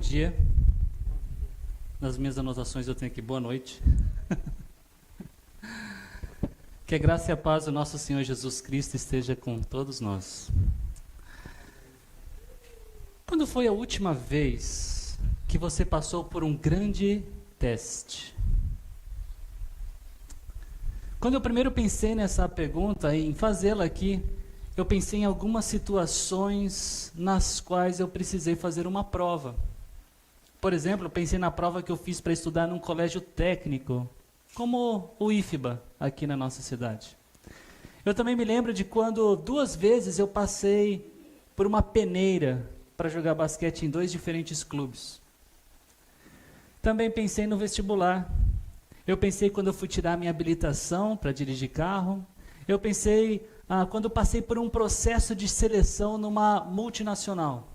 dia. Nas minhas anotações eu tenho aqui boa noite. Que a graça e a paz do nosso Senhor Jesus Cristo esteja com todos nós. Quando foi a última vez que você passou por um grande teste? Quando eu primeiro pensei nessa pergunta, em fazê-la aqui, eu pensei em algumas situações nas quais eu precisei fazer uma prova. Por exemplo, eu pensei na prova que eu fiz para estudar num colégio técnico, como o IFBA, aqui na nossa cidade. Eu também me lembro de quando 2 vezes eu passei por uma peneira para jogar basquete em 2 diferentes clubes. Também pensei no vestibular. Eu pensei quando eu fui tirar minha habilitação para dirigir carro. Eu pensei quando eu passei por um processo de seleção numa multinacional.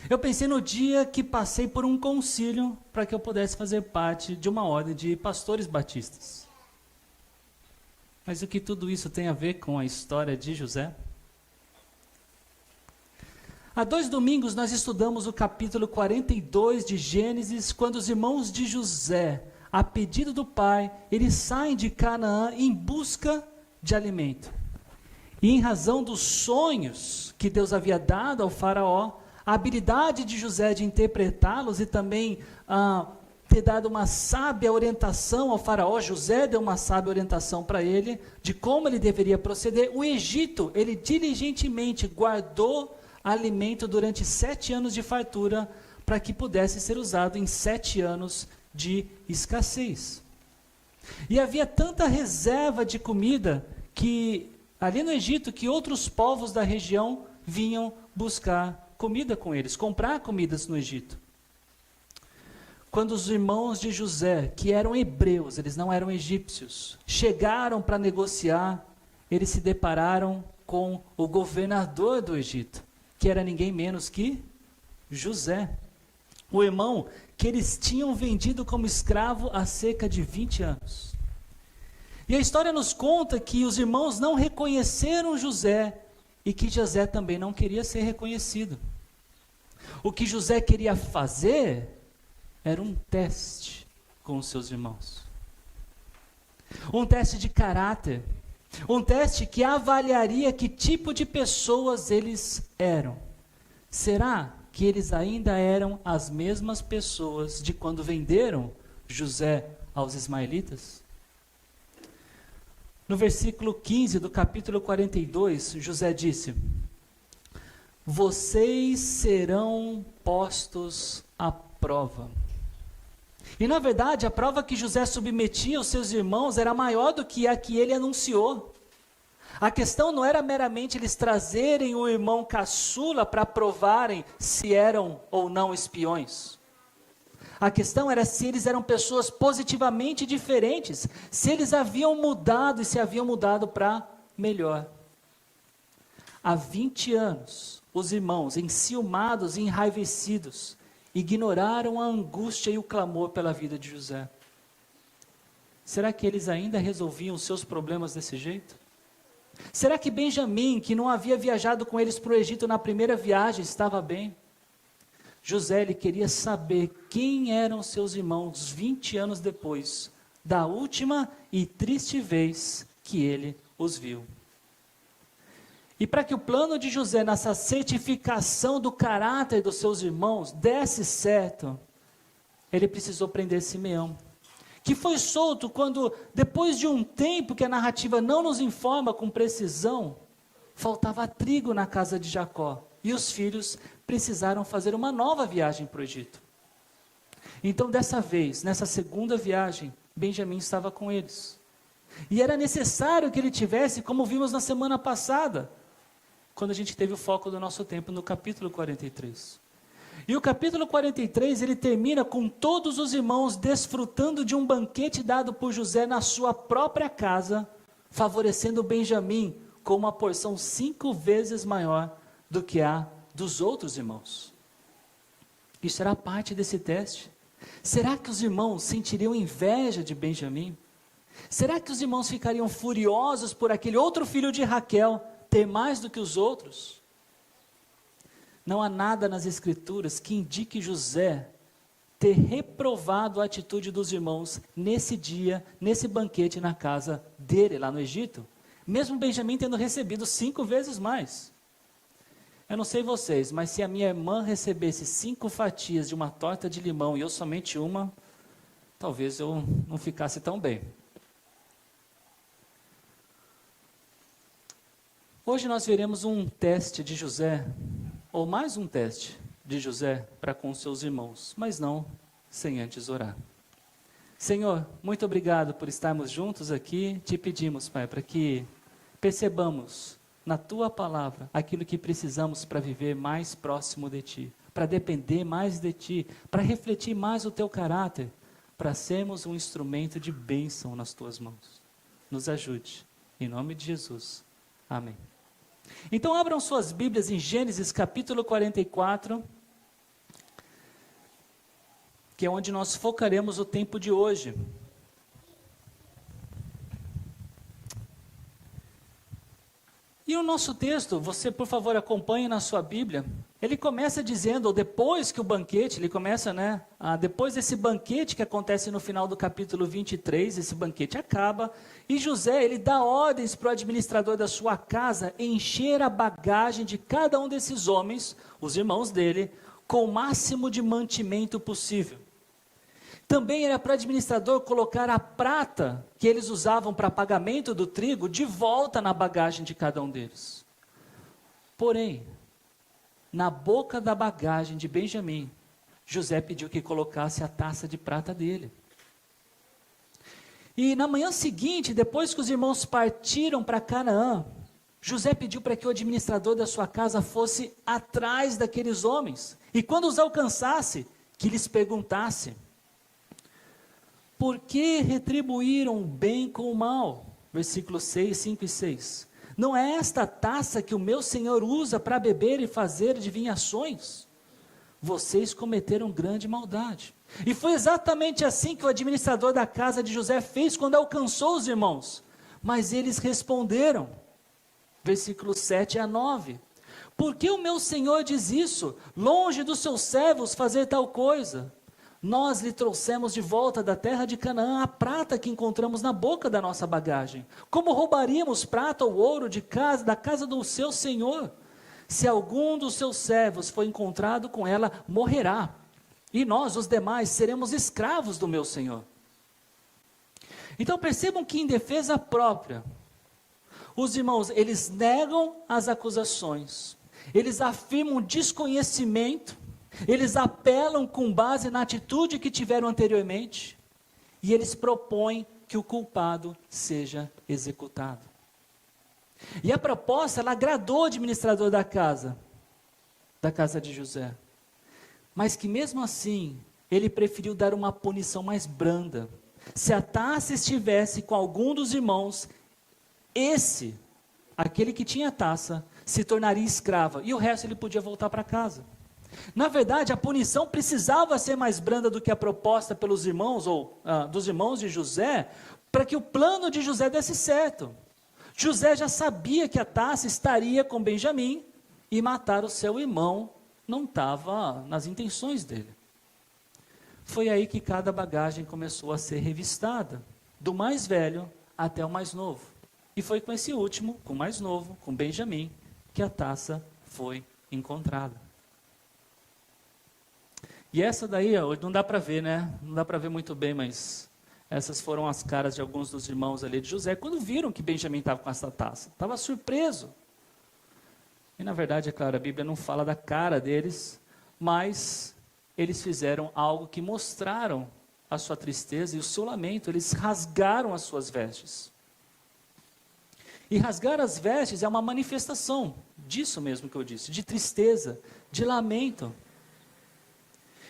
Eu pensei no dia que passei por um concílio para que eu pudesse fazer parte de uma ordem de pastores batistas. Mas o que tudo isso tem a ver com a história de José? Há 2 domingos nós estudamos o capítulo 42 de Gênesis, quando os irmãos de José, a pedido do pai, eles saem de Canaã em busca de alimento. E em razão dos sonhos que Deus havia dado ao faraó, a habilidade de José de interpretá-los e também ter dado uma sábia orientação ao faraó, José deu uma sábia orientação para ele, de como ele deveria proceder. O Egito, ele diligentemente guardou alimento durante 7 anos de fartura, para que pudesse ser usado em 7 anos de escassez. E havia tanta reserva de comida, que ali no Egito, que outros povos da região vinham buscar comida com eles, comprar comidas no Egito. Quando os irmãos de José, que eram hebreus, eles não eram egípcios, chegaram para negociar, eles se depararam com o governador do Egito, que era ninguém menos que José, o irmão que eles tinham vendido como escravo há cerca de 20 anos. E a história nos conta que os irmãos não reconheceram José e que José também não queria ser reconhecido. O que José queria fazer era um teste com os seus irmãos. Um teste de caráter. Um teste que avaliaria que tipo de pessoas eles eram. Será que eles ainda eram as mesmas pessoas de quando venderam José aos ismaelitas? No versículo 15 do capítulo 42, José disse: vocês serão postos à prova. E na verdade, a prova que José submetia aos seus irmãos era maior do que a que ele anunciou. A questão não era meramente eles trazerem o irmão caçula para provarem se eram ou não espiões. A questão era se eles eram pessoas positivamente diferentes, se eles haviam mudado e se haviam mudado para melhor. Há 20 anos, os irmãos, enciumados e enraivecidos, ignoraram a angústia e o clamor pela vida de José. Será que eles ainda resolviam os seus problemas desse jeito? Será que Benjamim, que não havia viajado com eles para o Egito na primeira viagem, estava bem? José, ele queria saber quem eram seus irmãos 20 anos depois da última e triste vez que ele os viu. E para que o plano de José nessa certificação do caráter dos seus irmãos desse certo, ele precisou prender Simeão, que foi solto quando, depois de um tempo que a narrativa não nos informa com precisão, faltava trigo na casa de Jacó, e os filhos precisaram fazer uma nova viagem para o Egito. Então, dessa vez, nessa segunda viagem, Benjamim estava com eles. E era necessário que ele tivesse, como vimos na semana passada, quando a gente teve o foco do nosso tempo no capítulo 43. E o capítulo 43, ele termina com todos os irmãos desfrutando de um banquete dado por José na sua própria casa, favorecendo Benjamim com uma porção 5 vezes maior do que a dos outros irmãos. Isso será parte desse teste? Será que os irmãos sentiriam inveja de Benjamim? Será que os irmãos ficariam furiosos por aquele outro filho de Raquel ter mais do que os outros? Não há nada nas Escrituras que indique José ter reprovado a atitude dos irmãos nesse dia, nesse banquete na casa dele, lá no Egito. Mesmo Benjamim tendo recebido 5 vezes mais. Eu não sei vocês, mas se a minha irmã recebesse 5 fatias de uma torta de limão e eu somente uma, talvez eu não ficasse tão bem. Hoje nós veremos um teste de José, ou mais um teste de José para com seus irmãos, mas não sem antes orar. Senhor, muito obrigado por estarmos juntos aqui. Te pedimos, Pai, para que percebamos na Tua palavra aquilo que precisamos para viver mais próximo de Ti, para depender mais de Ti, para refletir mais o Teu caráter, para sermos um instrumento de bênção nas Tuas mãos. Nos ajude, em nome de Jesus. Amém. Então abram suas Bíblias em Gênesis capítulo 44, que é onde nós focaremos o tempo de hoje. E o nosso texto, você por favor acompanhe na sua Bíblia, ele começa dizendo, ou depois que o banquete, ele começa, depois desse banquete que acontece no final do capítulo 23, esse banquete acaba, e José, ele dá ordens para o administrador da sua casa encher a bagagem de cada um desses homens, os irmãos dele, com o máximo de mantimento possível. Também era para o administrador colocar a prata que eles usavam para pagamento do trigo de volta na bagagem de cada um deles. Porém, na boca da bagagem de Benjamim, José pediu que colocasse a taça de prata dele. E na manhã seguinte, depois que os irmãos partiram para Canaã, José pediu para que o administrador da sua casa fosse atrás daqueles homens. E quando os alcançasse, que lhes perguntasse: por que retribuíram o bem com o mal? Versículos 6, 5 e 6. Não é esta taça que o meu Senhor usa para beber e fazer adivinhações? Vocês cometeram grande maldade. E foi exatamente assim que o administrador da casa de José fez quando alcançou os irmãos. Mas eles responderam, versículos 7 a 9. Por que o meu Senhor diz isso? Longe dos seus servos fazer tal coisa. Nós lhe trouxemos de volta da terra de Canaã a prata que encontramos na boca da nossa bagagem. Como roubaríamos prata ou ouro da casa do seu senhor? Se algum dos seus servos for encontrado com ela, morrerá. E nós, os demais, seremos escravos do meu senhor. Então percebam que em defesa própria, os irmãos, eles negam as acusações. Eles afirmam desconhecimento. Eles apelam com base na atitude que tiveram anteriormente, e eles propõem que o culpado seja executado. E a proposta, ela agradou o administrador da casa de José, mas que mesmo assim, ele preferiu dar uma punição mais branda. Se a taça estivesse com algum dos irmãos, aquele que tinha a taça, se tornaria escrava, e o resto ele podia voltar para casa. Na verdade, a punição precisava ser mais branda do que a proposta pelos irmãos, dos irmãos de José, para que o plano de José desse certo. José já sabia que a taça estaria com Benjamim, e matar o seu irmão não estava nas intenções dele. Foi aí que cada bagagem começou a ser revistada, do mais velho até o mais novo. E foi com esse último, com o mais novo, com Benjamim, que a taça foi encontrada. E essa daí, não dá para ver, Não dá para ver muito bem, mas essas foram as caras de alguns dos irmãos ali de José, quando viram que Benjamim estava com essa taça. Estava surpreso. E na verdade, é claro, a Bíblia não fala da cara deles, mas eles fizeram algo que mostraram a sua tristeza e o seu lamento. Eles rasgaram as suas vestes. E rasgar as vestes é uma manifestação disso mesmo que eu disse, de tristeza, de lamento.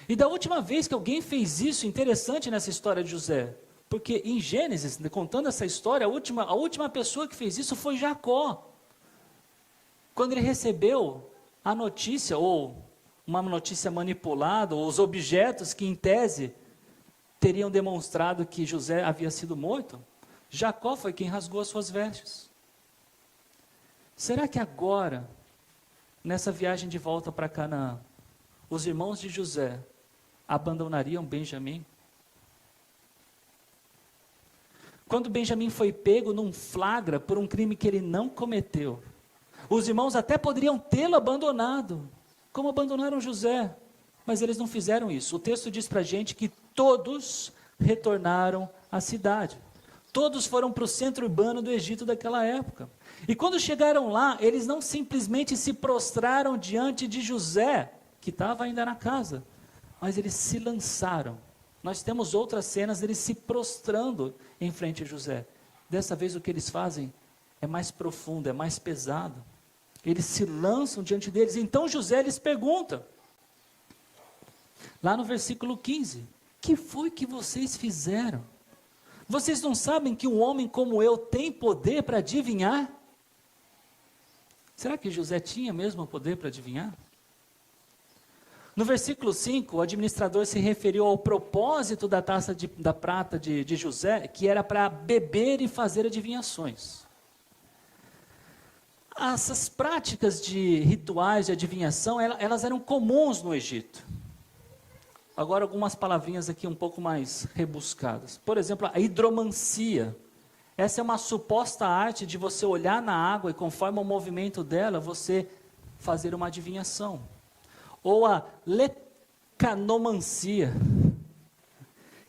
E da última vez que alguém fez isso, interessante nessa história de José, porque em Gênesis, contando essa história, a última pessoa que fez isso foi Jacó. Quando ele recebeu a notícia, ou uma notícia manipulada, ou os objetos que em tese teriam demonstrado que José havia sido morto, Jacó foi quem rasgou as suas vestes. Será que agora nessa viagem de volta para Canaã, os irmãos de José abandonariam Benjamim? Quando Benjamim foi pego num flagra por um crime que ele não cometeu, os irmãos até poderiam tê-lo abandonado, como abandonaram José, mas eles não fizeram isso. O texto diz para a gente que todos retornaram à cidade. Todos foram para o centro urbano do Egito daquela época. E quando chegaram lá, eles não simplesmente se prostraram diante de José, que estava ainda na casa, mas eles se lançaram. Nós temos outras cenas deles se prostrando em frente a José. Dessa vez o que eles fazem é mais profundo, é mais pesado. Eles se lançam diante deles. Então José lhes pergunta, lá no versículo 15, que foi que vocês fizeram? Vocês não sabem que um homem como eu tem poder para adivinhar? Será que José tinha mesmo o poder para adivinhar? No versículo 5, o administrador se referiu ao propósito da taça da prata de José, que era para beber e fazer adivinhações. Essas práticas de rituais de adivinhação, elas eram comuns no Egito. Agora algumas palavrinhas aqui um pouco mais rebuscadas. Por exemplo, a hidromancia. Essa é uma suposta arte de você olhar na água e conforme o movimento dela, você fazer uma adivinhação. Ou a lecanomancia,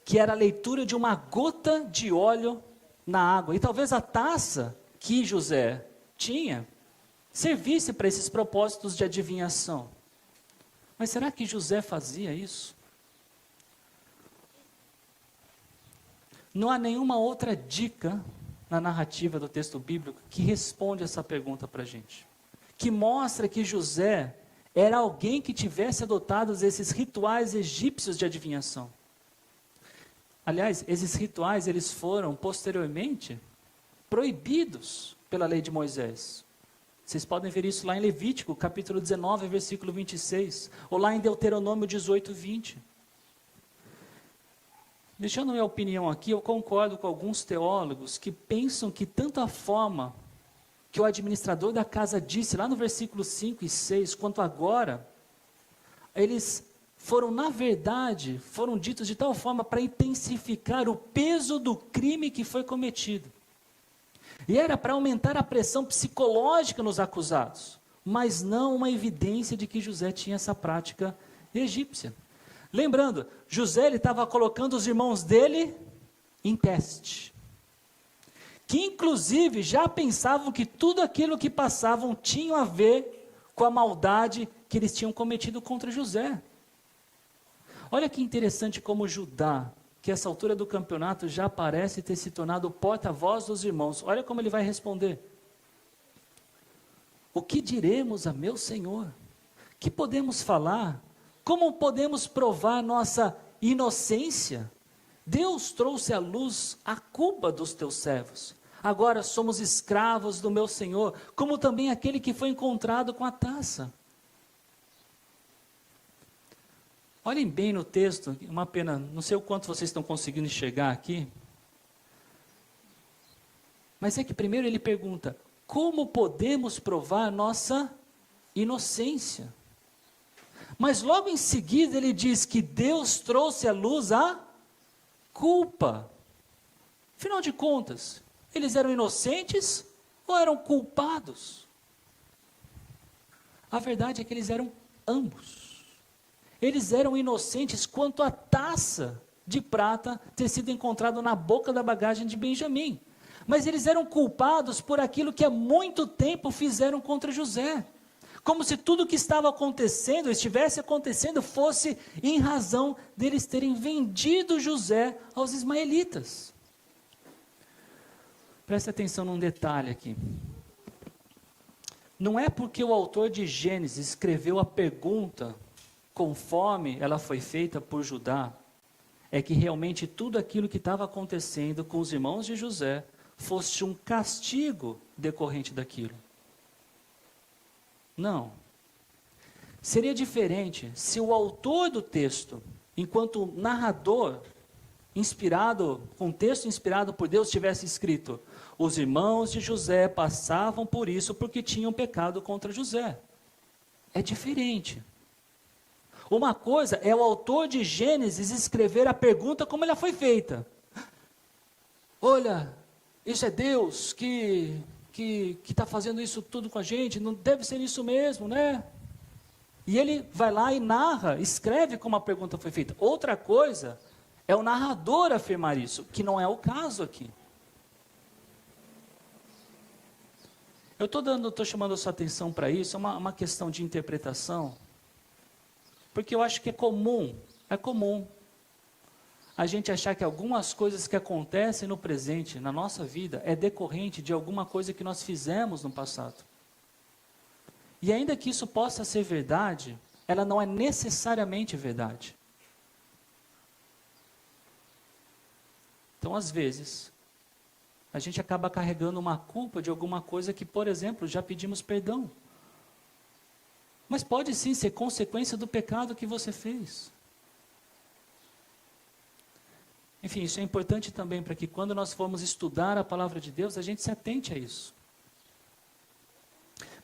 que era a leitura de uma gota de óleo na água. E talvez a taça que José tinha servisse para esses propósitos de adivinhação. Mas será que José fazia isso? Não há nenhuma outra dica na narrativa do texto bíblico que responde essa pergunta para a gente. Que mostra que José era alguém que tivesse adotado esses rituais egípcios de adivinhação. Aliás, esses rituais eles foram posteriormente proibidos pela lei de Moisés. Vocês podem ver isso lá em Levítico, capítulo 19, versículo 26, ou lá em Deuteronômio 18, 20. Deixando minha opinião aqui, eu concordo com alguns teólogos que pensam que tanto a forma que o administrador da casa disse, lá no versículo 5 e 6, quanto agora, eles foram, na verdade, foram ditos de tal forma para intensificar o peso do crime que foi cometido. E era para aumentar a pressão psicológica nos acusados, mas não uma evidência de que José tinha essa prática egípcia. Lembrando, José estava colocando os irmãos dele em teste, que inclusive já pensavam que tudo aquilo que passavam tinha a ver com a maldade que eles tinham cometido contra José. Olha que interessante como Judá, que a essa altura do campeonato já parece ter se tornado o porta-voz dos irmãos. Olha como ele vai responder. O que diremos a meu Senhor? Que podemos falar? Como podemos provar nossa inocência? Deus trouxe à luz a culpa dos teus servos. Agora somos escravos do meu Senhor, como também aquele que foi encontrado com a taça. Olhem bem no texto, uma pena, não sei o quanto vocês estão conseguindo enxergar aqui. Mas é que primeiro ele pergunta, como podemos provar nossa inocência? Mas logo em seguida ele diz que Deus trouxe à luz a culpa. Afinal de contas, eles eram inocentes ou eram culpados? A verdade é que eles eram ambos. Eles eram inocentes quanto à taça de prata ter sido encontrada na boca da bagagem de Benjamim. Mas eles eram culpados por aquilo que há muito tempo fizeram contra José. Como se tudo o que estava acontecendo, estivesse acontecendo, fosse em razão deles terem vendido José aos ismaelitas. Preste atenção num detalhe aqui. Não é porque o autor de Gênesis escreveu a pergunta conforme ela foi feita por Judá, é que realmente tudo aquilo que estava acontecendo com os irmãos de José fosse um castigo decorrente daquilo. Não. Seria diferente se o autor do texto, enquanto narrador, com texto inspirado por Deus, tivesse escrito: os irmãos de José passavam por isso porque tinham pecado contra José. é diferente. Uma coisa é o autor de Gênesis escrever a pergunta como ela foi feita. Olha, isso é Deus que está fazendo isso tudo com a gente, não deve ser isso mesmo, né? E ele vai lá e narra, escreve como a pergunta foi feita. Outra coisa é o narrador afirmar isso, que não é o caso aqui. Eu estou chamando a sua atenção para isso, é uma questão de interpretação, porque eu acho que é comum a gente achar que algumas coisas que acontecem no presente, na nossa vida, é decorrente de alguma coisa que nós fizemos no passado. E ainda que isso possa ser verdade, ela não é necessariamente verdade. Então, às vezes, a gente acaba carregando uma culpa de alguma coisa que, por exemplo, já pedimos perdão. Mas pode sim ser consequência do pecado que você fez. Enfim, isso é importante também para que quando nós formos estudar a palavra de Deus, a gente se atente a isso.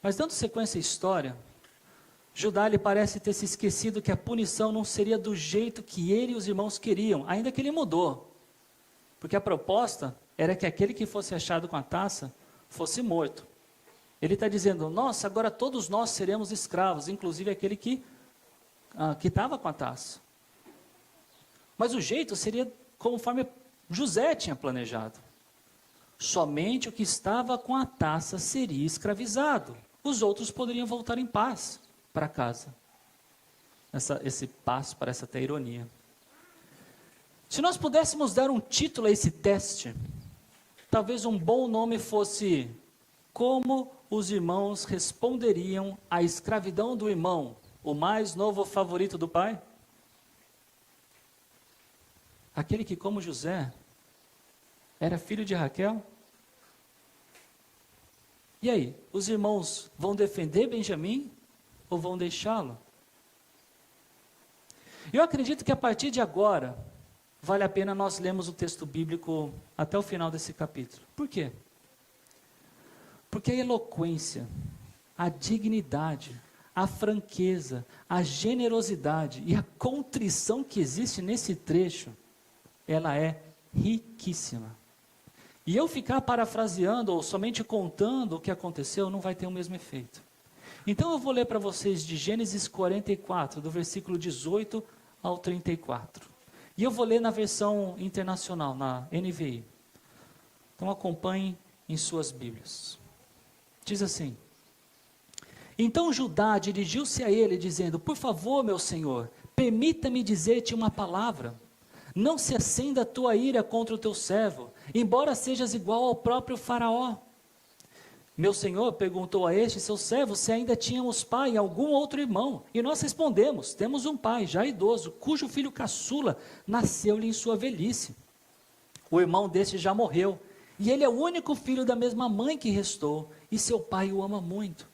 Mas dando sequência à história, Judá lhe parece ter se esquecido que a punição não seria do jeito que ele e os irmãos queriam, ainda que ele mudou. Porque a proposta era que aquele que fosse achado com a taça fosse morto. Ele está dizendo, nossa, agora todos nós seremos escravos, inclusive aquele que estava com a taça. Mas o jeito seria conforme José tinha planejado. Somente o que estava com a taça seria escravizado. Os outros poderiam voltar em paz para casa. Esse paz parece até ironia. Se nós pudéssemos dar um título a esse teste, talvez um bom nome fosse Como os irmãos responderiam à escravidão do irmão, o mais novo favorito do pai? Aquele que, como José, era filho de Raquel? E aí, os irmãos vão defender Benjamim ou vão deixá-lo? Eu acredito que a partir de agora, vale a pena nós lermos o texto bíblico até o final desse capítulo. Por quê? Porque a eloquência, a dignidade, a franqueza, a generosidade e a contrição que existe nesse trecho, ela é riquíssima. E eu ficar parafraseando ou somente contando o que aconteceu não vai ter o mesmo efeito. Então eu vou ler para vocês de Gênesis 44, do versículo 18 ao 34. E eu vou ler na versão internacional, na NVI. Então acompanhem em suas Bíblias. Diz assim: Então Judá dirigiu-se a ele, dizendo, por favor, meu senhor, permita-me dizer-te uma palavra. Não se acenda a tua ira contra o teu servo, embora sejas igual ao próprio faraó. Meu senhor perguntou a este seu servo se ainda tínhamos pai e algum outro irmão. E nós respondemos, temos um pai, já idoso, cujo filho caçula nasceu-lhe em sua velhice. O irmão deste já morreu, e ele é o único filho da mesma mãe que restou, e seu pai o ama muito.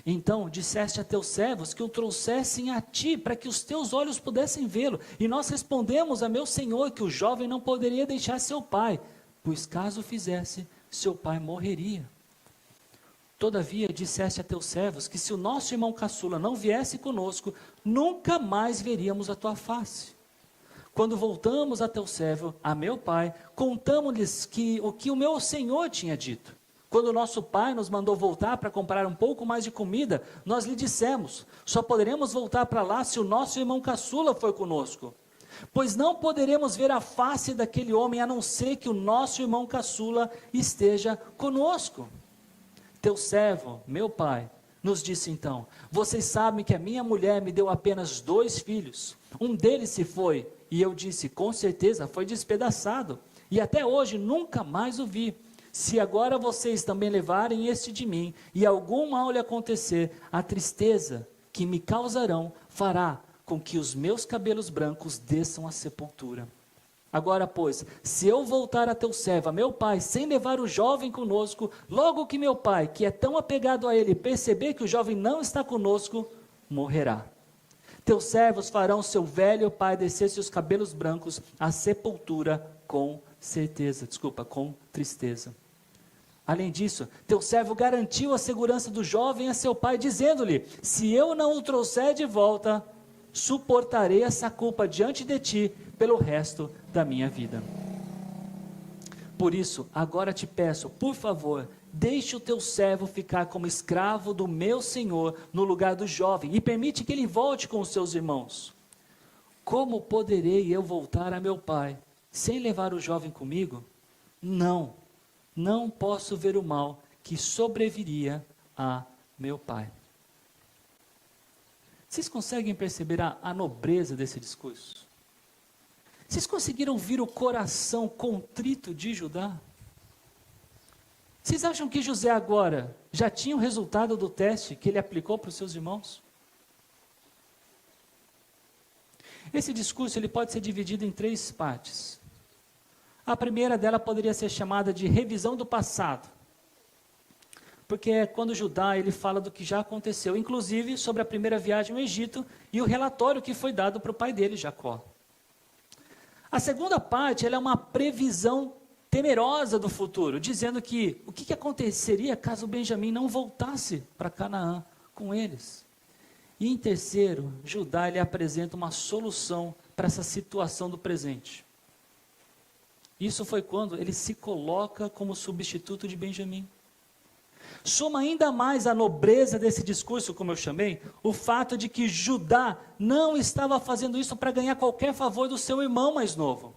Então disseste a teus servos que o trouxessem a ti, para que os teus olhos pudessem vê-lo. E nós respondemos a meu senhor que o jovem não poderia deixar seu pai, pois caso fizesse, seu pai morreria. Todavia disseste a teus servos que se o nosso irmão caçula não viesse conosco, nunca mais veríamos a tua face. Quando voltamos a teu servo, a meu pai, contamos-lhes o que o meu senhor tinha dito. Quando nosso pai nos mandou voltar para comprar um pouco mais de comida, nós lhe dissemos, só poderemos voltar para lá se o nosso irmão caçula for conosco. Pois não poderemos ver a face daquele homem, a não ser que o nosso irmão caçula esteja conosco. Teu servo, meu pai, nos disse então, vocês sabem que a minha mulher me deu apenas 2 filhos. Um deles se foi, e eu disse, com certeza foi despedaçado, e até hoje nunca mais o vi. Se agora vocês também levarem este de mim, e algum mal lhe acontecer, a tristeza que me causarão fará com que os meus cabelos brancos desçam à sepultura. Agora, pois, se eu voltar a teu servo, a meu pai, sem levar o jovem conosco, logo que meu pai, que é tão apegado a ele, perceber que o jovem não está conosco, morrerá. Teus servos farão seu velho pai descer seus cabelos brancos à sepultura com tristeza. Além disso, teu servo garantiu a segurança do jovem a seu pai, dizendo-lhe: se eu não o trouxer de volta, suportarei essa culpa diante de ti pelo resto da minha vida. Por isso, agora te peço, por favor, deixe o teu servo ficar como escravo do meu senhor no lugar do jovem, e permite que ele volte com os seus irmãos. Como poderei eu voltar a meu pai, sem levar o jovem comigo? Não posso ver o mal que sobreviria a meu pai. Vocês conseguem perceber a nobreza desse discurso? Vocês conseguiram ouvir o coração contrito de Judá? Vocês acham que José agora já tinha o resultado do teste que ele aplicou para os seus irmãos? Esse discurso ele pode ser dividido em 3 partes. A primeira dela poderia ser chamada de revisão do passado, porque é quando Judá ele fala do que já aconteceu, inclusive sobre a primeira viagem ao Egito e o relatório que foi dado para o pai dele, Jacó. A segunda parte ela é uma previsão temerosa do futuro, dizendo que o que aconteceria caso Benjamim não voltasse para Canaã com eles. E em terceiro, Judá ele apresenta uma solução para essa situação do presente. Isso foi quando ele se coloca como substituto de Benjamim. Soma ainda mais a nobreza desse discurso, como eu chamei, o fato de que Judá não estava fazendo isso para ganhar qualquer favor do seu irmão mais novo.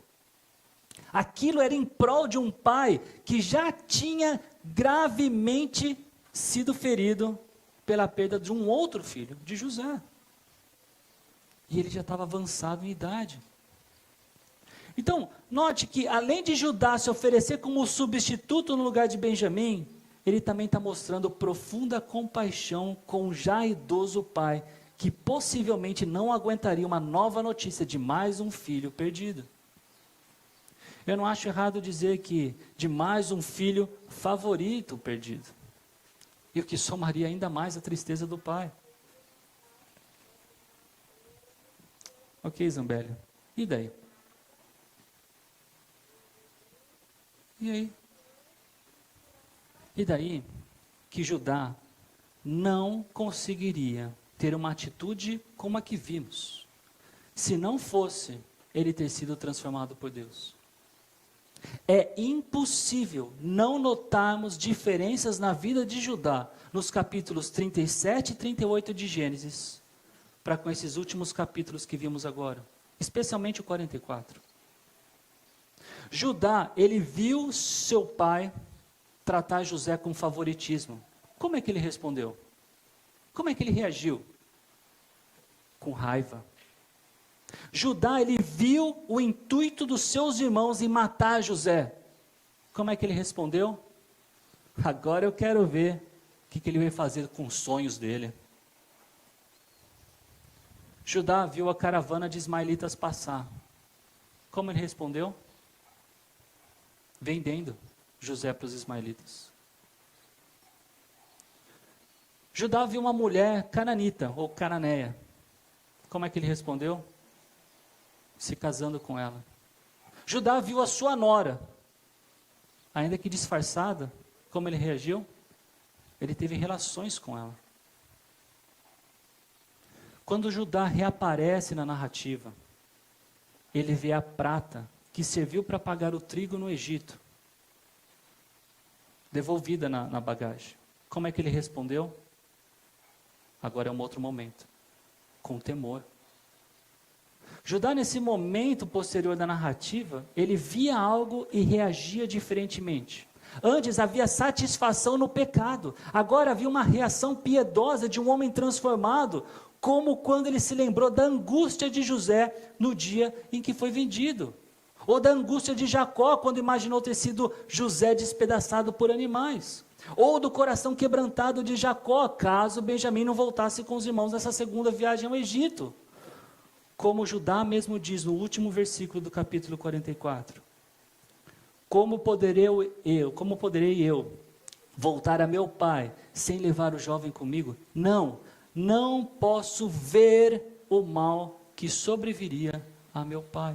Aquilo era em prol de um pai que já tinha gravemente sido ferido pela perda de um outro filho, de José. E ele já estava avançado em idade. Então, note que além de Judá se oferecer como substituto no lugar de Benjamim, ele também está mostrando profunda compaixão com o já idoso pai, que possivelmente não aguentaria uma nova notícia de mais um filho perdido. Eu não acho errado dizer que de mais um filho favorito perdido. E o que somaria ainda mais a tristeza do pai. Ok, Zambelli. E daí? E aí? E daí que Judá não conseguiria ter uma atitude como a que vimos, se não fosse ele ter sido transformado por Deus. É impossível não notarmos diferenças na vida de Judá, nos capítulos 37 e 38 de Gênesis, para com esses últimos capítulos que vimos agora, especialmente o 44. Judá, ele viu seu pai tratar José com favoritismo. Como é que ele respondeu? Como é que ele reagiu? Com raiva. Judá, ele viu o intuito dos seus irmãos em matar José. Como é que ele respondeu? Agora eu quero ver o que ele vai fazer com os sonhos dele. Judá viu a caravana de ismaelitas passar. Como ele respondeu? Vendendo José para os ismaelitas. Judá viu uma mulher cananita ou cananeia. Como é que ele respondeu? Se casando com ela. Judá viu a sua nora, ainda que disfarçada. Como ele reagiu? Ele teve relações com ela. Quando Judá reaparece na narrativa, ele vê a prata que serviu para pagar o trigo no Egito, devolvida na bagagem. Como é que ele respondeu? Agora é um outro momento, com temor. Judá, nesse momento posterior da narrativa, ele via algo e reagia diferentemente. Antes havia satisfação no pecado, agora havia uma reação piedosa de um homem transformado, como quando ele se lembrou da angústia de José no dia em que foi vendido, ou da angústia de Jacó quando imaginou ter sido José despedaçado por animais, ou do coração quebrantado de Jacó, caso Benjamim não voltasse com os irmãos nessa segunda viagem ao Egito. Como Judá mesmo diz no último versículo do capítulo 44. Como poderei eu voltar a meu pai sem levar o jovem comigo? Não posso ver o mal que sobreviria a meu pai.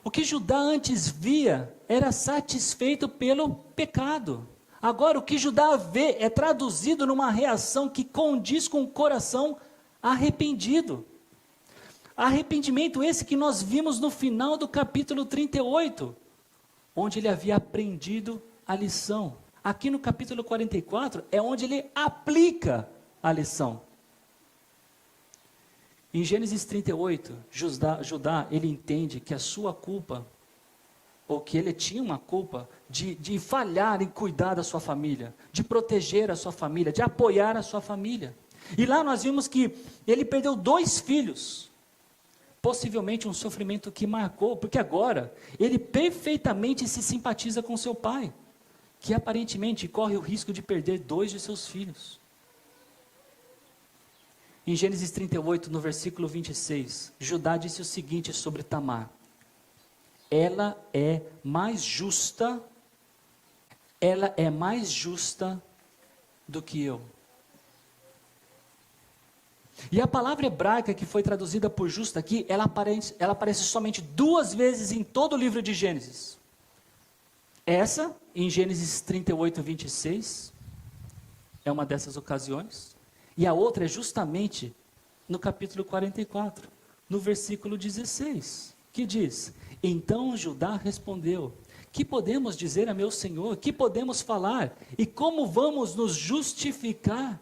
O que Judá antes via era satisfeito pelo pecado. Agora, o que Judá vê é traduzido numa reação que condiz com o coração arrependido. Arrependimento esse que nós vimos no final do capítulo 38, onde ele havia aprendido a lição. Aqui no capítulo 44 é onde ele aplica a lição. Em Gênesis 38, Judá ele entende que a sua culpa, ou que ele tinha uma culpa de falhar em cuidar da sua família, de proteger a sua família, de apoiar a sua família. E lá nós vimos que ele perdeu 2 filhos, possivelmente um sofrimento que marcou, porque agora ele perfeitamente se simpatiza com seu pai, que aparentemente corre o risco de perder 2 de seus filhos. Em Gênesis 38, no versículo 26, Judá disse o seguinte sobre Tamar: ela é mais justa do que eu. E a palavra hebraica que foi traduzida por justa aqui, ela aparece somente 2 vezes em todo o livro de Gênesis. Essa, em Gênesis 38, 26, é uma dessas ocasiões. E a outra é justamente no capítulo 44, no versículo 16, que diz: então Judá respondeu: que podemos dizer a meu senhor? Que podemos falar? E como vamos nos justificar?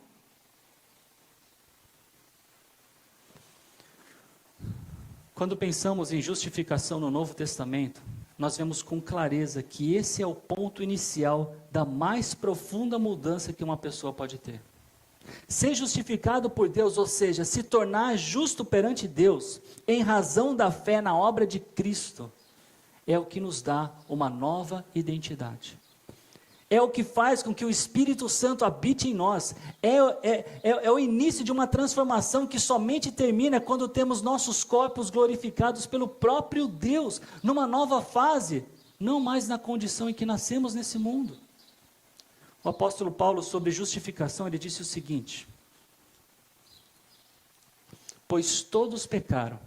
Quando pensamos em justificação no Novo Testamento, nós vemos com clareza que esse é o ponto inicial da mais profunda mudança que uma pessoa pode ter. Ser justificado por Deus, ou seja, se tornar justo perante Deus, em razão da fé na obra de Cristo, é o que nos dá uma nova identidade. É o que faz com que o Espírito Santo habite em nós. É o início de uma transformação que somente termina quando temos nossos corpos glorificados pelo próprio Deus, numa nova fase, não mais na condição em que nascemos nesse mundo. O apóstolo Paulo, sobre justificação, ele disse o seguinte: pois todos pecaram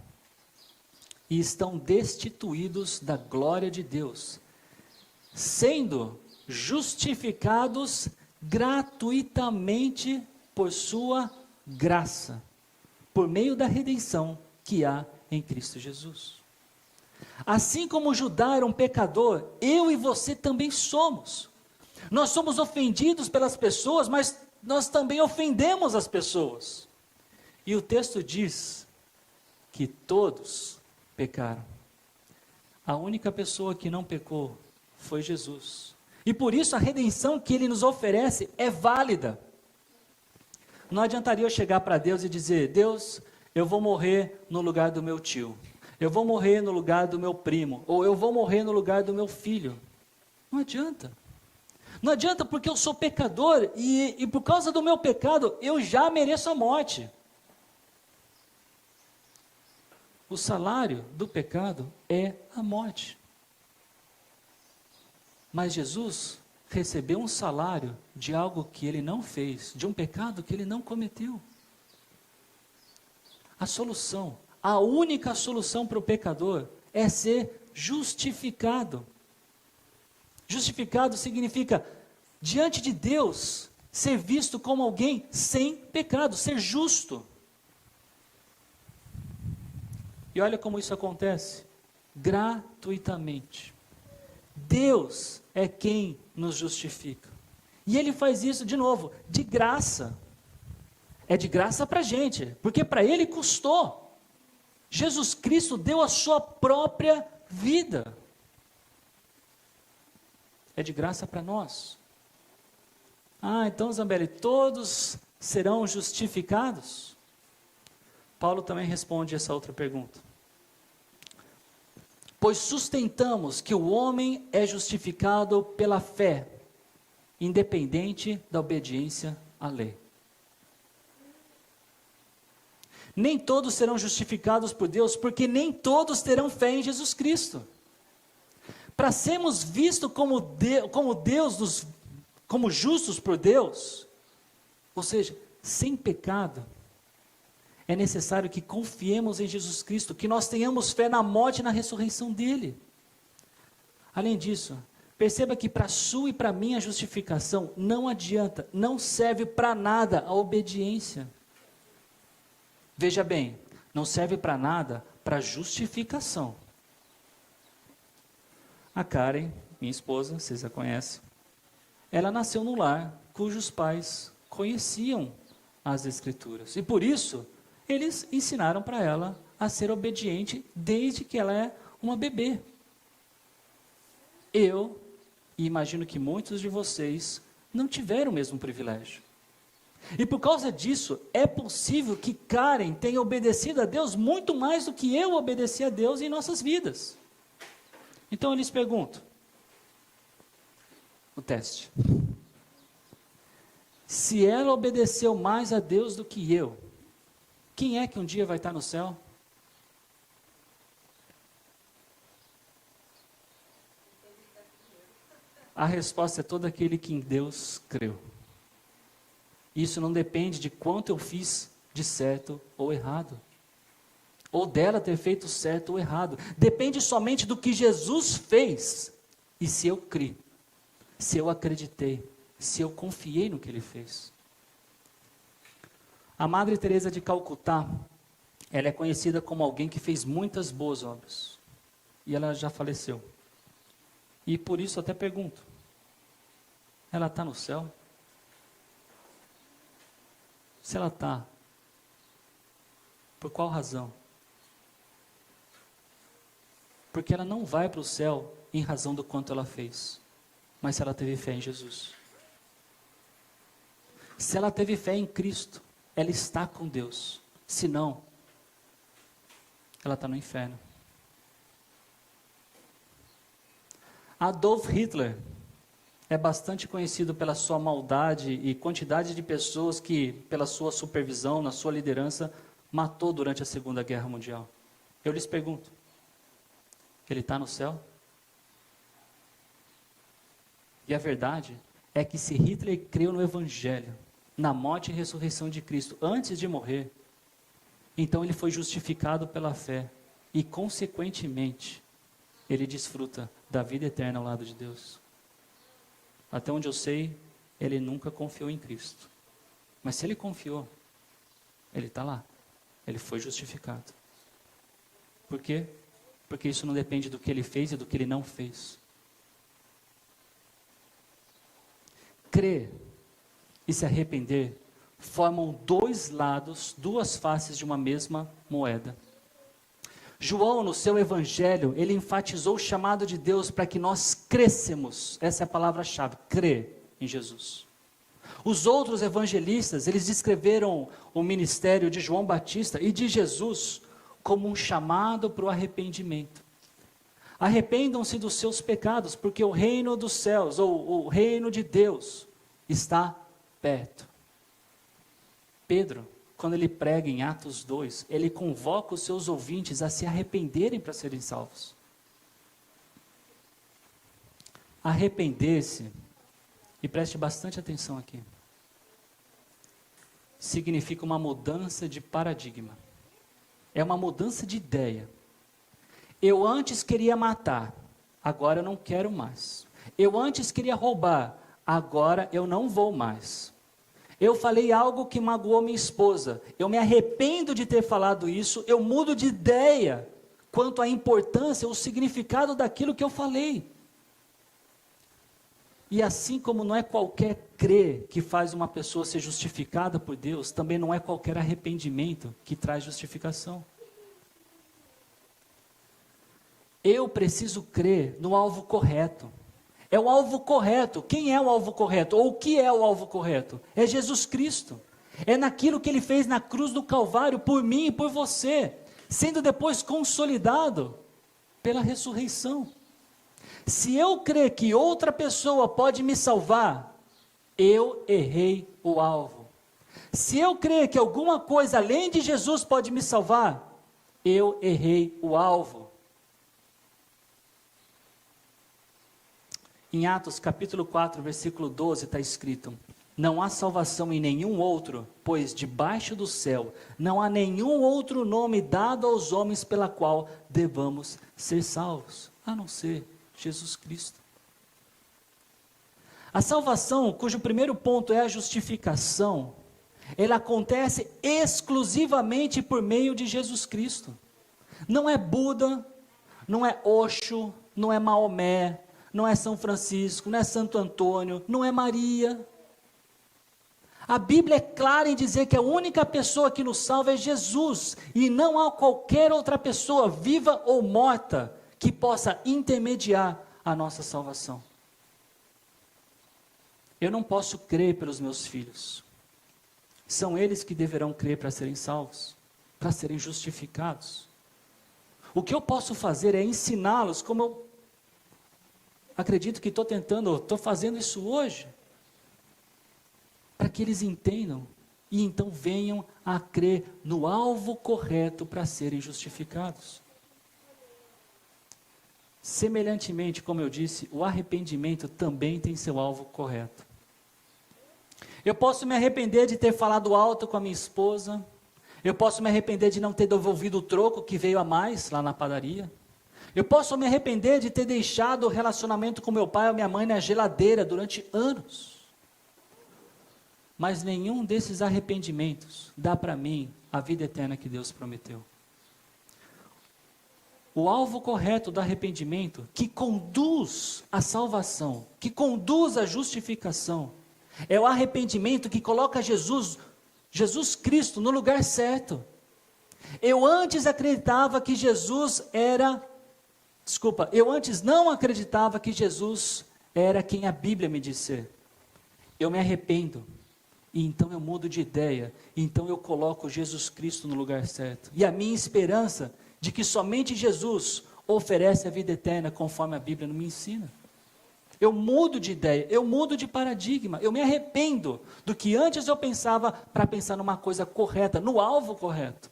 e estão destituídos da glória de Deus, sendo justificados gratuitamente por sua graça, por meio da redenção que há em Cristo Jesus. Assim como Judá era um pecador, eu e você também somos. Nós somos ofendidos pelas pessoas, mas nós também ofendemos as pessoas. E o texto diz que todos pecaram. A única pessoa que não pecou foi Jesus. E por isso a redenção que Ele nos oferece é válida. Não adiantaria eu chegar para Deus e dizer: Deus, eu vou morrer no lugar do meu tio. Eu vou morrer no lugar do meu primo. Ou eu vou morrer no lugar do meu filho. Não adianta. Não adianta, porque eu sou pecador e por causa do meu pecado eu já mereço a morte. O salário do pecado é a morte. Mas Jesus recebeu um salário de algo que ele não fez, de um pecado que ele não cometeu. A solução, a única solução para o pecador é ser justificado. Justificado significa, diante de Deus, ser visto como alguém sem pecado, ser justo. E olha como isso acontece, gratuitamente. Deus é quem nos justifica. E Ele faz isso, de novo, de graça. É de graça para a gente, porque para Ele custou. Jesus Cristo deu a sua própria vida. É de graça para nós. Ah, então, Zambelli, todos serão justificados? Paulo também responde essa outra pergunta. Pois sustentamos que o homem é justificado pela fé, independente da obediência à lei. Nem todos serão justificados por Deus, porque nem todos terão fé em Jesus Cristo. Para sermos vistos como justos por Deus, ou seja, sem pecado, É necessário que confiemos em Jesus Cristo, que nós tenhamos fé na morte e na ressurreição dele. Além disso, perceba que para a sua e para a minha justificação não adianta, não serve para nada a obediência. Veja bem, não serve para nada para justificação. A Karen, minha esposa, vocês a conhecem, ela nasceu num lar cujos pais conheciam as Escrituras. E por isso, eles ensinaram para ela a ser obediente desde que ela é uma bebê. Eu, e imagino que muitos de vocês, não tiveram o mesmo privilégio. E por causa disso, é possível que Karen tenha obedecido a Deus muito mais do que eu obedeci a Deus em nossas vidas. Então eu lhes pergunto, o teste. Se ela obedeceu mais a Deus do que eu, quem é que um dia vai estar no céu? A resposta é todo aquele que em Deus creu. Isso não depende de quanto eu fiz de certo ou errado, ou dela ter feito certo ou errado. Depende somente do que Jesus fez, e se eu criei, se eu acreditei, se eu confiei no que ele fez. A Madre Teresa de Calcutá, ela é conhecida como alguém que fez muitas boas obras, e ela já faleceu. E por isso até pergunto, ela está no céu? Se ela está, por qual razão? Porque ela não vai para o céu em razão do quanto ela fez, mas se ela teve fé em Jesus. Se ela teve fé em Cristo, ela está com Deus. Se não, ela está no inferno. Adolf Hitler é bastante conhecido pela sua maldade e quantidade de pessoas que, pela sua supervisão, na sua liderança, matou durante a Segunda Guerra Mundial. Eu lhes pergunto, ele está no céu? E a verdade é que se Hitler creu no Evangelho, na morte e ressurreição de Cristo, antes de morrer, então ele foi justificado pela fé e, consequentemente, ele desfruta da vida eterna ao lado de Deus. Até onde eu sei, ele nunca confiou em Cristo. Mas se ele confiou, ele está lá. Ele foi justificado. Por quê? Porque isso não depende do que ele fez e do que ele não fez. Crer e se arrepender formam dois lados, duas faces de uma mesma moeda. João, no seu evangelho, ele enfatizou o chamado de Deus para que nós crescemos. Essa é a palavra-chave, crer em Jesus. Os outros evangelistas, eles descreveram o ministério de João Batista e de Jesus como um chamado para o arrependimento. Arrependam-se dos seus pecados, porque o reino dos céus, ou o reino de Deus, está perto. Pedro, quando ele prega em Atos 2, ele convoca os seus ouvintes a se arrependerem para serem salvos. Arrepender-se, e preste bastante atenção aqui, significa uma mudança de paradigma. É uma mudança de ideia. Eu antes queria matar, agora eu não quero mais. Eu antes queria roubar, agora eu não vou mais. Eu falei algo que magoou minha esposa, eu me arrependo de ter falado isso, eu mudo de ideia quanto à importância, o significado daquilo que eu falei. E assim como não é qualquer crer que faz uma pessoa ser justificada por Deus, também não é qualquer arrependimento que traz justificação. Eu preciso crer no alvo correto. É o alvo correto. Quem é o alvo correto? Ou o que é o alvo correto? É Jesus Cristo. É naquilo que Ele fez na cruz do Calvário por mim e por você, sendo depois consolidado pela ressurreição. Se eu crer que outra pessoa pode me salvar, eu errei o alvo. Se eu crer que alguma coisa além de Jesus pode me salvar, eu errei o alvo. Em Atos capítulo 4, versículo 12 está escrito: Não há salvação em nenhum outro, pois debaixo do céu não há nenhum outro nome dado aos homens pela qual devamos ser salvos, a não ser Jesus Cristo. A salvação, cujo primeiro ponto é a justificação, ela acontece exclusivamente por meio de Jesus Cristo. Não é Buda, não é Osho, não é Maomé, não é São Francisco, não é Santo Antônio, não é Maria. A Bíblia é clara em dizer que a única pessoa que nos salva é Jesus, e não há qualquer outra pessoa, viva ou morta, que possa intermediar a nossa salvação. Eu não posso crer pelos meus filhos. São eles que deverão crer para serem salvos, para serem justificados. O que eu posso fazer é ensiná-los, como eu acredito que estou fazendo isso hoje, para que eles entendam e então venham a crer no alvo correto para serem justificados. Semelhantemente, como eu disse, o arrependimento também tem seu alvo correto. Eu posso me arrepender de ter falado alto com a minha esposa, eu posso me arrepender de não ter devolvido o troco que veio a mais lá na padaria, eu posso me arrepender de ter deixado o relacionamento com meu pai ou minha mãe na geladeira durante anos. Mas nenhum desses arrependimentos dá para mim a vida eterna que Deus prometeu. O alvo correto do arrependimento, que conduz à salvação, que conduz à justificação, é o arrependimento que coloca Jesus Cristo no lugar certo. Eu antes não acreditava que Jesus era quem a Bíblia me diz ser. Eu me arrependo. E então eu mudo de ideia, então eu coloco Jesus Cristo no lugar certo. E a minha esperança de que somente Jesus oferece a vida eterna, conforme a Bíblia me ensina. Eu mudo de ideia, eu mudo de paradigma, eu me arrependo do que antes eu pensava para pensar numa coisa correta, no alvo correto.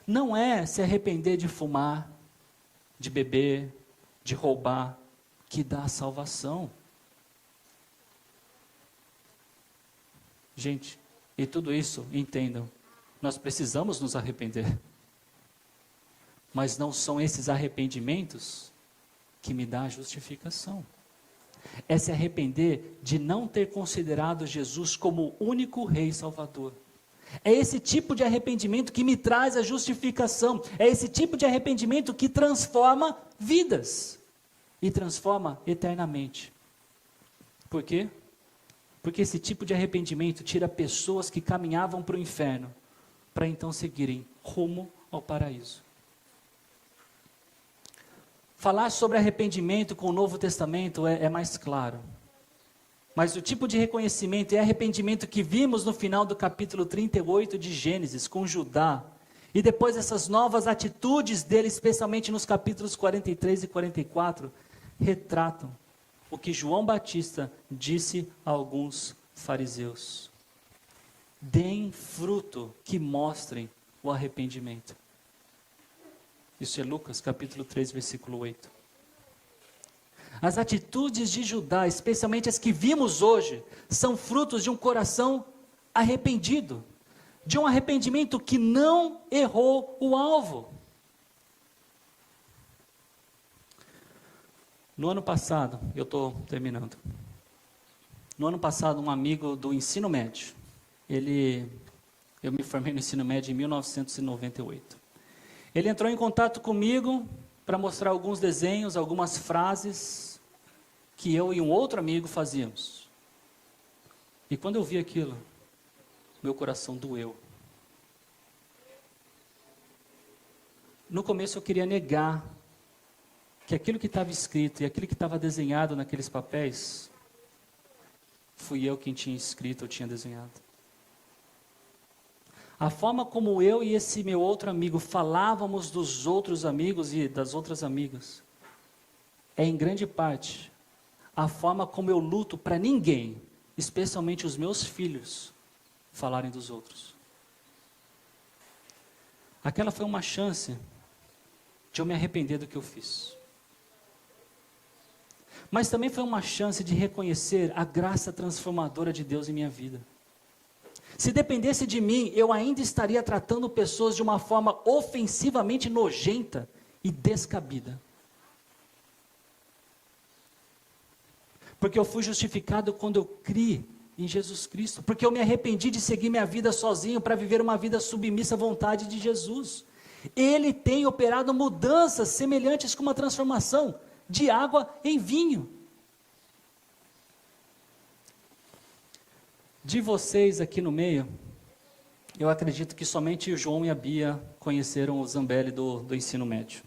Não é se arrepender de fumar, de beber, de roubar, que dá a salvação. Gente, e tudo isso, entendam, nós precisamos nos arrepender. Mas não são esses arrependimentos que me dão a justificação. É se arrepender de não ter considerado Jesus como o único Rei Salvador. É esse tipo de arrependimento que me traz a justificação. É esse tipo de arrependimento que transforma vidas. E transforma eternamente. Por quê? Porque esse tipo de arrependimento tira pessoas que caminhavam para o inferno, para então seguirem rumo ao paraíso. Falar sobre arrependimento com o Novo Testamento é mais claro. Mas o tipo de reconhecimento e arrependimento que vimos no final do capítulo 38 de Gênesis, com Judá, e depois essas novas atitudes dele, especialmente nos capítulos 43 e 44, retratam o que João Batista disse a alguns fariseus: deem fruto que mostrem o arrependimento. Isso é Lucas capítulo 3, versículo 8. As atitudes de Judá, especialmente as que vimos hoje, são frutos de um coração arrependido, de um arrependimento que não errou o alvo. No ano passado, eu estou terminando. No ano passado, um amigo do ensino médio, eu me formei no ensino médio em 1998. Ele entrou em contato comigo para mostrar alguns desenhos, algumas frases que eu e um outro amigo fazíamos. E quando eu vi aquilo, meu coração doeu. No começo eu queria negar que aquilo que estava escrito e aquilo que estava desenhado naqueles papéis, fui eu quem tinha escrito ou tinha desenhado. A forma como eu e esse meu outro amigo falávamos dos outros amigos e das outras amigas, é em grande parte a forma como eu luto para ninguém, especialmente os meus filhos, falarem dos outros. Aquela foi uma chance de eu me arrepender do que eu fiz. mas também foi uma chance de reconhecer a graça transformadora de Deus em minha vida. Se dependesse de mim, eu ainda estaria tratando pessoas de uma forma ofensivamente nojenta e descabida. Porque eu fui justificado quando eu criei em Jesus Cristo. Porque eu me arrependi de seguir minha vida sozinho para viver uma vida submissa à vontade de Jesus. Ele tem operado mudanças semelhantes com uma transformação de água em vinho. De vocês aqui no meio, eu acredito que somente o João e a Bia conheceram o Zambelli do ensino médio.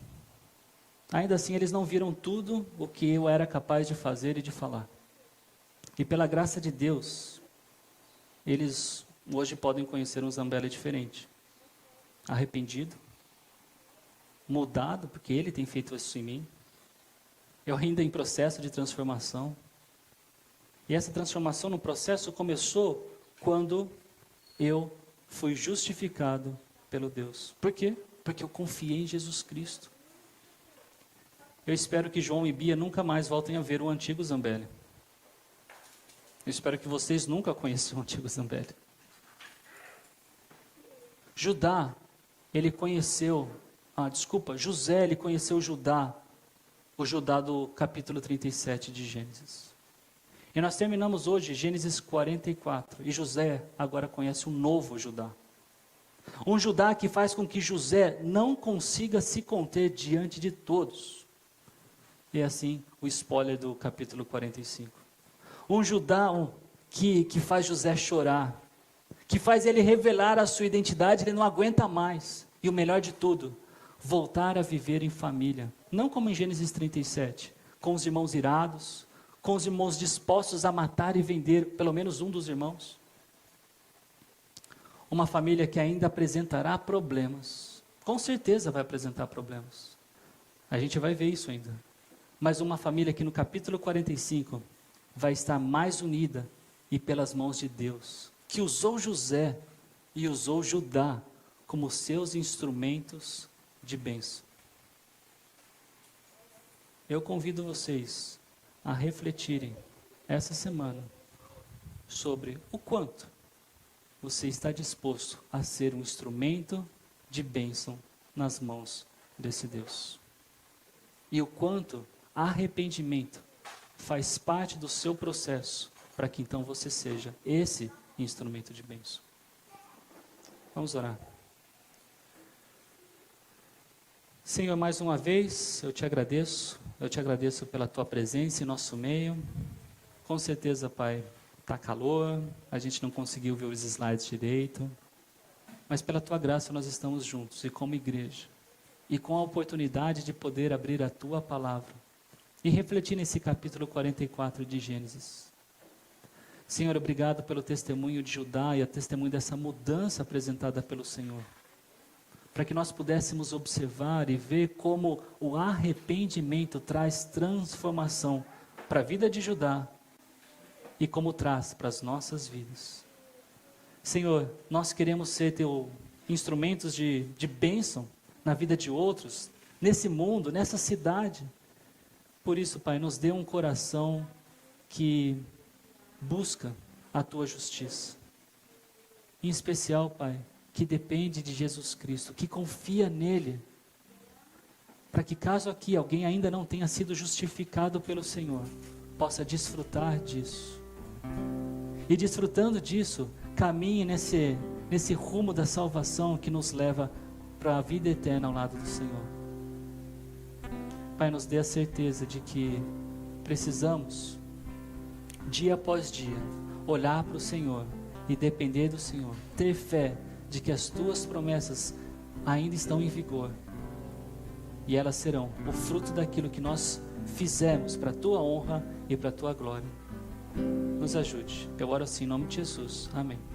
Ainda assim, eles não viram tudo o que eu era capaz de fazer e de falar. E pela graça de Deus, eles hoje podem conhecer um Zambelli diferente. Arrependido, mudado, porque Ele tem feito isso em mim. Eu ainda em processo de transformação. E essa transformação no processo começou quando eu fui justificado pelo Deus. Por quê? Porque eu confiei em Jesus Cristo. Eu espero que João e Bia nunca mais voltem a ver o antigo Zambelli. Eu espero que vocês nunca conheçam o antigo Zambelli. José, ele conheceu Judá, o Judá do capítulo 37 de Gênesis. E nós terminamos hoje Gênesis 44, e José agora conhece um novo Judá. Um Judá que faz com que José não consiga se conter diante de todos. E assim, o spoiler do capítulo 45. Um Judá que faz José chorar, que faz ele revelar a sua identidade, ele não aguenta mais. E o melhor de tudo, voltar a viver em família. Não como em Gênesis 37, com os irmãos irados, com os irmãos dispostos a matar e vender pelo menos um dos irmãos. Uma família que ainda apresentará problemas. Com certeza vai apresentar problemas. A gente vai ver isso ainda. Mas uma família que no capítulo 45 vai estar mais unida e pelas mãos de Deus, que usou José e usou Judá como seus instrumentos de bênção. Eu convido vocês a refletirem essa semana sobre o quanto você está disposto a ser um instrumento de bênção nas mãos desse Deus. E o quanto arrependimento faz parte do seu processo para que então você seja esse instrumento de bênção. Vamos orar. Senhor, mais uma vez eu te agradeço pela tua presença em nosso meio. Com certeza, Pai, está calor, a gente não conseguiu ver os slides direito, mas pela tua graça nós estamos juntos e como igreja, e com a oportunidade de poder abrir a tua palavra e refletir nesse capítulo 44 de Gênesis. Senhor, obrigado pelo testemunho de Judá e o testemunho dessa mudança apresentada pelo Senhor, para que nós pudéssemos observar e ver como o arrependimento traz transformação para a vida de Judá e como traz para as nossas vidas. Senhor, nós queremos ser instrumentos de bênção na vida de outros, nesse mundo, nessa cidade. Por isso, Pai, nos dê um coração que busca a tua justiça. Em especial, Pai, que depende de Jesus Cristo, que confia nele, para que caso aqui alguém ainda não tenha sido justificado pelo Senhor, possa desfrutar disso. E desfrutando disso, caminhe nesse rumo da salvação que nos leva para a vida eterna ao lado do Senhor. Pai, nos dê a certeza de que precisamos, dia após dia, olhar para o Senhor e depender do Senhor, ter fé de que as tuas promessas ainda estão em vigor e elas serão o fruto daquilo que nós fizemos para a tua honra e para a tua glória. Nos ajude. Eu oro assim em nome de Jesus. Amém.